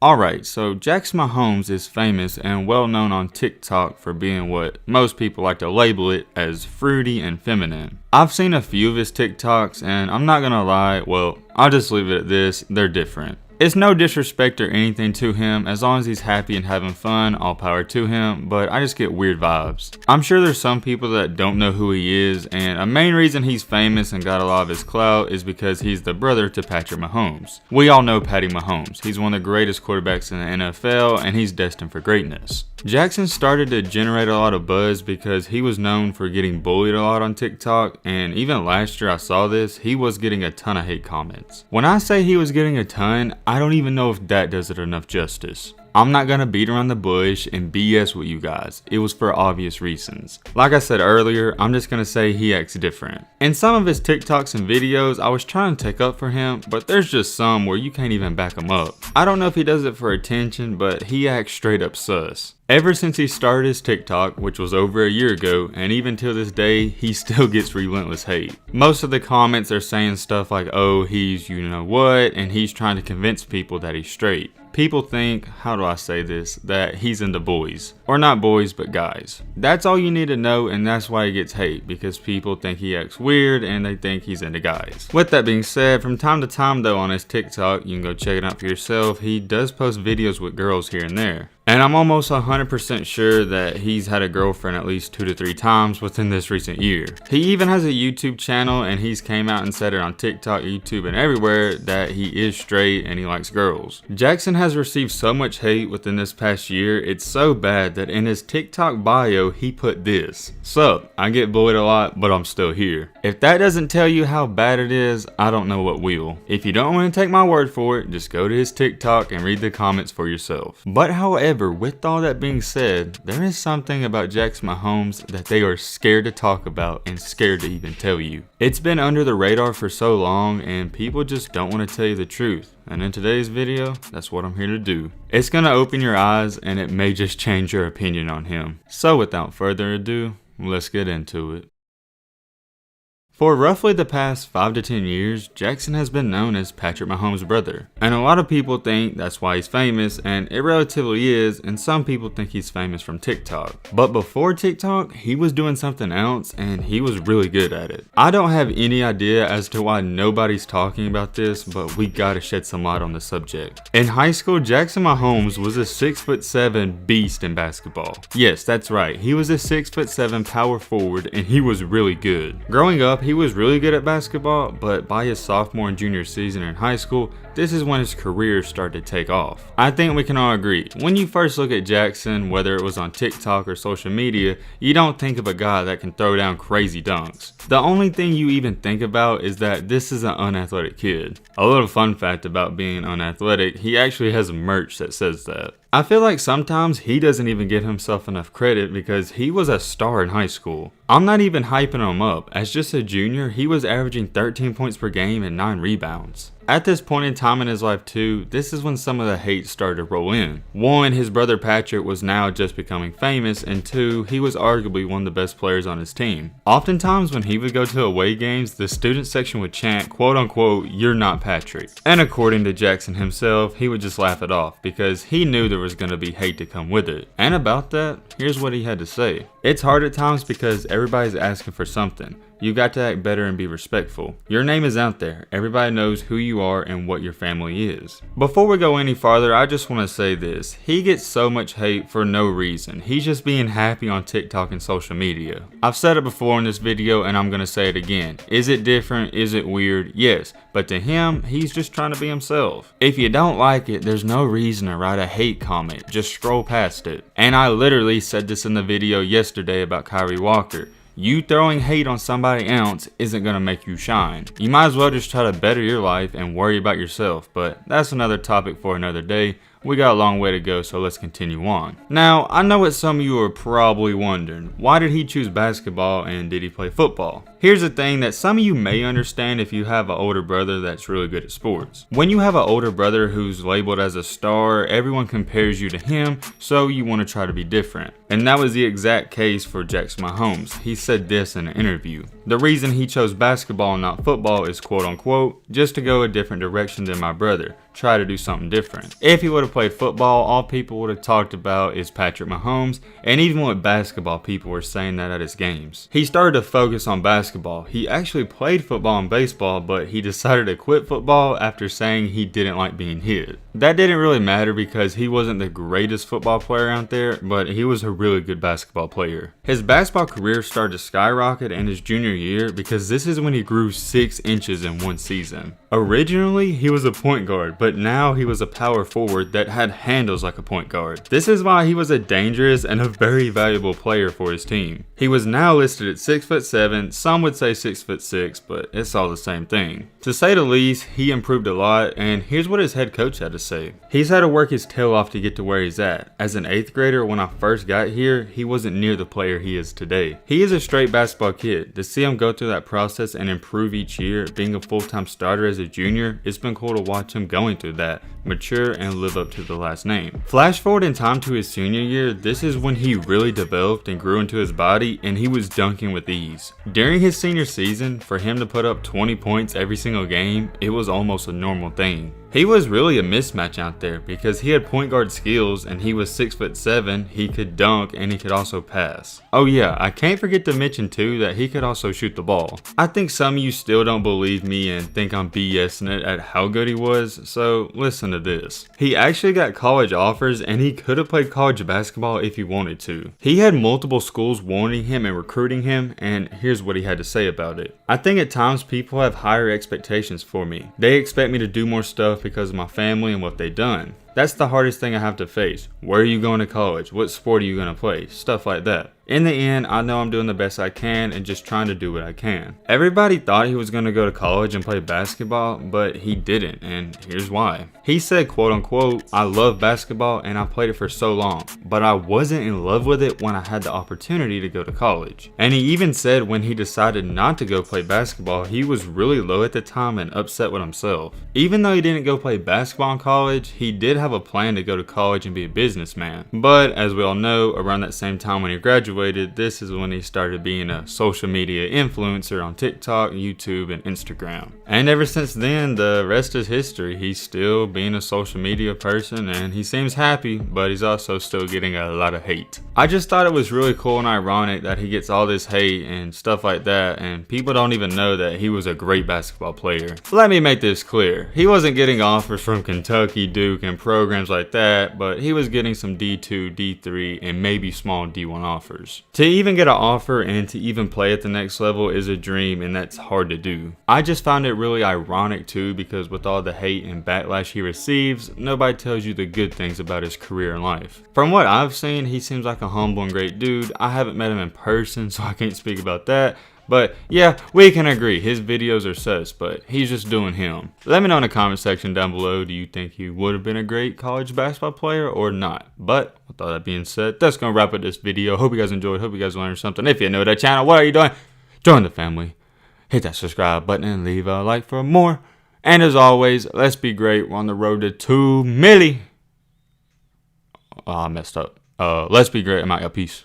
Alright, so Jackson Mahomes is famous and well known on TikTok for being what most people like to label it as fruity and feminine. I've seen a few of his TikToks and I'm not gonna lie, well, I'll just leave it at this, they're different. It's no disrespect or anything to him, as long as he's happy and having fun, all power to him, but I just get weird vibes. I'm sure there's some people that don't know who he is, and a main reason he's famous and got a lot of his clout is because he's the brother to Patrick Mahomes. We all know Patty Mahomes. He's one of the greatest quarterbacks in the NFL, and he's destined for greatness. Jackson started to generate a lot of buzz because he was known for getting bullied a lot on TikTok, and even last year I saw this, he was getting a ton of hate comments. When I say he was getting a ton, I don't even know if that does it enough justice. I'm not gonna beat around the bush and BS with you guys. It was for obvious reasons. Like I said earlier, I'm just gonna say he acts different. In some of his TikToks and videos, I was trying to take up for him, but there's just some where you can't even back him up. I don't know if he does it for attention, but he acts straight up sus. Ever since he started his TikTok, which was over a year ago, and even till this day, he still gets relentless hate. Most of the comments are saying stuff like, oh, he's you know what, and he's trying to convince people that he's straight. People think, how do I say this, that he's into boys. Or not boys, but guys. That's all you need to know, and that's why he gets hate, because people think he acts weird and they think he's into guys. With that being said, from time to time though on his TikTok, you can go check it out for yourself, he does post videos with girls here and there. And I'm almost 100% sure that he's had a girlfriend at least 2 to 3 times within this recent year. He even has a YouTube channel, and he's came out and said it on TikTok, YouTube, and everywhere that he is straight and he likes girls. Jackson has received so much hate within this past year, it's so bad that in his TikTok bio he put this: "Sup, I get bullied a lot, but I'm still here." If that doesn't tell you how bad it is, I don't know what will. If you don't want to take my word for it, just go to his TikTok and read the comments for yourself. But however, with all that being said, there is something about Jackson Mahomes that they are scared to talk about and scared to even tell you. It's been under the radar for so long and people just don't want to tell you the truth. And in today's video, that's what I'm here to do. It's gonna open your eyes and it may just change your opinion on him. So without further ado, let's get into it. For roughly the past 5 to 10 years, Jackson has been known as Patrick Mahomes' brother. And a lot of people think that's why he's famous, and it relatively is, and some people think he's famous from TikTok. But before TikTok, he was doing something else, and he was really good at it. I don't have any idea as to why nobody's talking about this, but we gotta shed some light on the subject. In high school, Jackson Mahomes was a 6'7" beast in basketball. Yes, that's right, he was a 6'7" power forward, and he was really good. Growing up, he was really good at basketball, but by his sophomore and junior season in high school, this is when his career started to take off. I think we can all agree, when you first look at Jackson, whether it was on TikTok or social media, you don't think of a guy that can throw down crazy dunks. The only thing you even think about is that this is an unathletic kid. A little fun fact about being unathletic, he actually has merch that says that. I feel like sometimes he doesn't even give himself enough credit because he was a star in high school. I'm not even hyping him up. As just a junior, he was averaging 13 points per game and 9 rebounds. At this point in time in his life too, this is when some of the hate started to roll in. 1, his brother Patrick was now just becoming famous, and 2, he was arguably one of the best players on his team. Oftentimes when he would go to away games, the student section would chant, quote unquote, "You're not Patrick." And according to Jackson himself, he would just laugh it off because he knew there was going to be hate to come with it. And about that, here's what he had to say. "It's hard at times because everybody's asking for something. You got to act better and be respectful. Your name is out there. Everybody knows who you are and what your family is." Before we go any farther, I just want to say this. He gets so much hate for no reason. He's just being happy on TikTok and social media. I've said it before in this video and I'm going to say it again. Is it different? Is it weird? Yes. But to him, he's just trying to be himself. If you don't like it, there's no reason to write a hate comment. Just scroll past it. And I literally said this in the video yesterday about Kyrie Walker. You throwing hate on somebody else isn't going to make you shine. You might as well just try to better your life and worry about yourself, but that's another topic for another day. We got a long way to go, so let's continue on. Now, I know what some of you are probably wondering. Why did he choose basketball and did he play football? Here's the thing that some of you may understand if you have an older brother that's really good at sports. When you have an older brother who's labeled as a star, everyone compares you to him, so you want to try to be different. And that was the exact case for Jackson Mahomes. He said this in an interview. The reason he chose basketball and not football is quote unquote, just to go a different direction than my brother. try to do something different. If he would have played football, all people would have talked about is Patrick Mahomes, and even with basketball, people were saying that at his games. He started to focus on basketball. He actually played football and baseball, but he decided to quit football after saying he didn't like being hit. That didn't really matter because he wasn't the greatest football player out there, but he was a really good basketball player. His basketball career started to skyrocket in his junior year because this is when he grew 6 inches in one season. Originally, he was a point guard, but now he was a power forward that had handles like a point guard. This is why he was a dangerous and a very valuable player for his team. He was now listed at 6'7", some would say 6'6", but it's all the same thing. To say the least, he improved a lot, and here's what his head coach had to say. He's had to work his tail off to get to where he's at. As an 8th grader, when I first got here, he wasn't near the player he is today. He is a straight basketball kid. To see him go through that process and improve each year, being a full-time starter as a junior, it's been cool to watch him going through that, mature and live up to the last name. Flash forward in time to his senior year, this is when he really developed and grew into his body, and he was dunking with ease. During his senior season, for him to put up 20 points every single game, it was almost a normal thing. He was really a mismatch out there because he had point guard skills and he was 6'7", he could dunk and he could also pass. Oh yeah, I can't forget to mention too that he could also shoot the ball. I think some of you still don't believe me and think I'm BSing it at how good he was, so listen to this. He actually got college offers and he could have played college basketball if he wanted to. He had multiple schools wanting him and recruiting him, and here's what he had to say about it. I think at times people have higher expectations for me. They expect me to do more stuff because of my family and what they've done. That's the hardest thing I have to face. Where are you going to college? What sport are you going to play? Stuff like that. In the end, I know I'm doing the best I can and just trying to do what I can. Everybody thought he was going to go to college and play basketball, but he didn't, and here's why. He said, quote unquote, I love basketball and I played it for so long, but I wasn't in love with it when I had the opportunity to go to college. And he even said when he decided not to go play basketball, he was really low at the time and upset with himself. Even though he didn't go play basketball in college, he did have a plan to go to college and be a businessman. But as we all know, around that same time when he graduated, this is when he started being a social media influencer on TikTok, YouTube, and Instagram. And ever since then, the rest is history. He's still being a social media person and he seems happy, but he's also still getting a lot of hate. I just thought it was really cool and ironic that he gets all this hate and stuff like that, and people don't even know that he was a great basketball player. Let me make this clear. He wasn't getting offers from Kentucky, Duke, and programs like that, but he was getting some D2, D3, and maybe small D1 offers. To even get an offer and to even play at the next level is a dream, and that's hard to do. I just found it really ironic too, because with all the hate and backlash he receives, nobody tells you the good things about his career and life. From what I've seen, he seems like a humble and great dude. I haven't met him in person, so I can't speak about that. But yeah, we can agree, his videos are sus, but he's just doing him. Let me know in the comment section down below, do you think he would have been a great college basketball player or not? But with all that being said, that's going to wrap up this video. Hope you guys enjoyed, hope you guys learned something. If you're new to the channel, what are you doing? Join the family, hit that subscribe button and leave a like for more. And as always, let's be great. We're on the road to 2 milli. Oh, I messed up. Let's be great. I'm out. Peace.